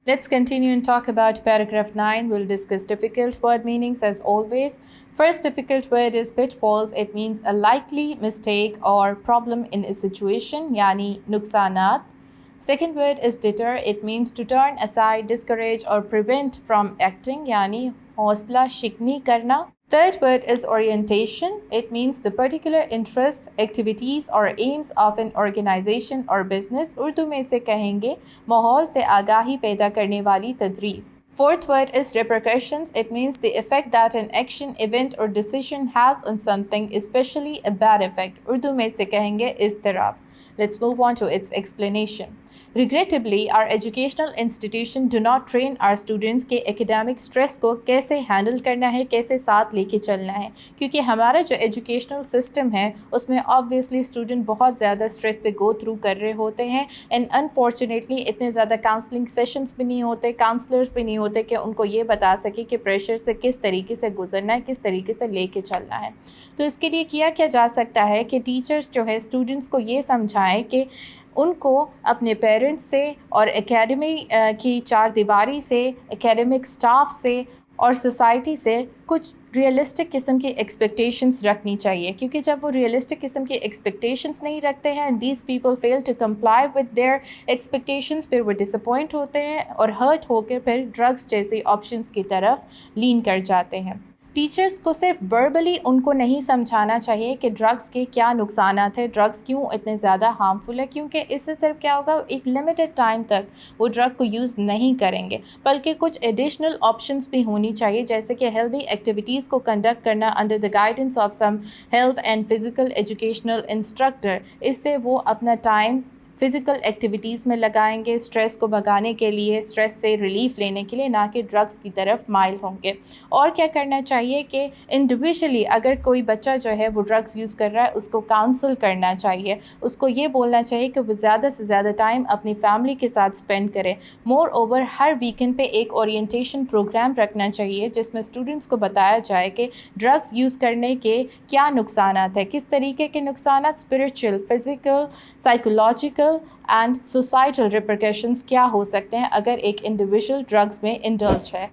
Let's continue and talk about paragraph 9. We'll discuss difficult word meanings as always. First difficult word is pitfalls. It means a likely mistake or problem in a situation, yani nuksanat. Second word is deter. It means to turn aside, discourage or prevent from acting, yani hosla shikni karna. Third word is orientation. It means the particular interests, activities or aims of an organization or business. Urdu में से कहेंगे माहौल से आगाही पैदा करने वाली तदरीस. Fourth word is repercussions. It means the effect that an action, event or decision has on something, especially a bad effect. Urdu में से कहेंगे इज़्तिराब. Let's move on to its explanation. Regrettably, our educational institution do not train our students के academic stress को कैसे handle करना है, कैसे साथ लेके चलना है, क्योंकि हमारा जो educational system है उसमें obviously student बहुत ज़्यादा stress से go through कर रहे होते हैं and unfortunately इतने ज़्यादा counseling sessions भी नहीं होते, counselors भी नहीं होते कि उनको ये बता सके कि pressure से किस तरीके से गुजरना है, किस तरीके से लेके चलना है. तो इसके लिए किया क्या जा सकता है कि टीचर्स जो है स्टूडेंट्स को ये समझाएं कि उनको अपने पेरेंट्स से और एकेडमी की चार दीवारी से, एकेडमिक स्टाफ से और सोसाइटी से कुछ रियलिस्टिक किस्म की एक्सपेक्टेशंस रखनी चाहिए, क्योंकि जब वो रियलिस्टिक किस्म की एक्सपेक्टेशंस नहीं रखते हैं and these people fail to comply with their expectations, फिर वो डिसअपॉइंट होते हैं और हर्ट होकर फिर ड्रग्स जैसे ऑप्शंस की तरफ लीन कर जाते हैं. टीचर्स को सिर्फ वर्बली उनको नहीं समझाना चाहिए कि ड्रग्स के क्या नुकसानात हैं, ड्रग्स क्यों इतने ज़्यादा हार्मफुल है, क्योंकि इससे सिर्फ क्या होगा, एक लिमिटेड टाइम तक वो ड्रग को यूज़ नहीं करेंगे, बल्कि कुछ एडिशनल ऑप्शंस भी होनी चाहिए, जैसे कि हेल्दी एक्टिविटीज़ को कंडक्ट करना under the guidance of some health and physical educational instructor. इससे वो अपना टाइम फ़िज़िकल एक्टिविटीज़ में लगाएंगे, स्ट्रेस को भगाने के लिए, स्ट्रेस से रिलीफ़ लेने के लिए, ना कि ड्रग्स की तरफ माइल होंगे. और क्या करना चाहिए कि इंडिविजुअली अगर कोई बच्चा जो है वो ड्रग्स यूज़ कर रहा है उसको काउंसल करना चाहिए, उसको ये बोलना चाहिए कि वो ज़्यादा से ज़्यादा टाइम अपनी फैमिली के साथ स्पेंड करे. मोर ओवर हर वीकेंड पे एक ओरिएंटेशन प्रोग्राम रखना चाहिए जिसमें स्टूडेंट्स को बताया जाए कि ड्रग्स यूज़ करने के क्या नुकसानात है, किस तरीके के नुकसानात, spiritual, physical, psychological and societal repercussions क्या हो सकते हैं अगर एक इंडिविजुअल ड्रग्स में इंडल्ज है.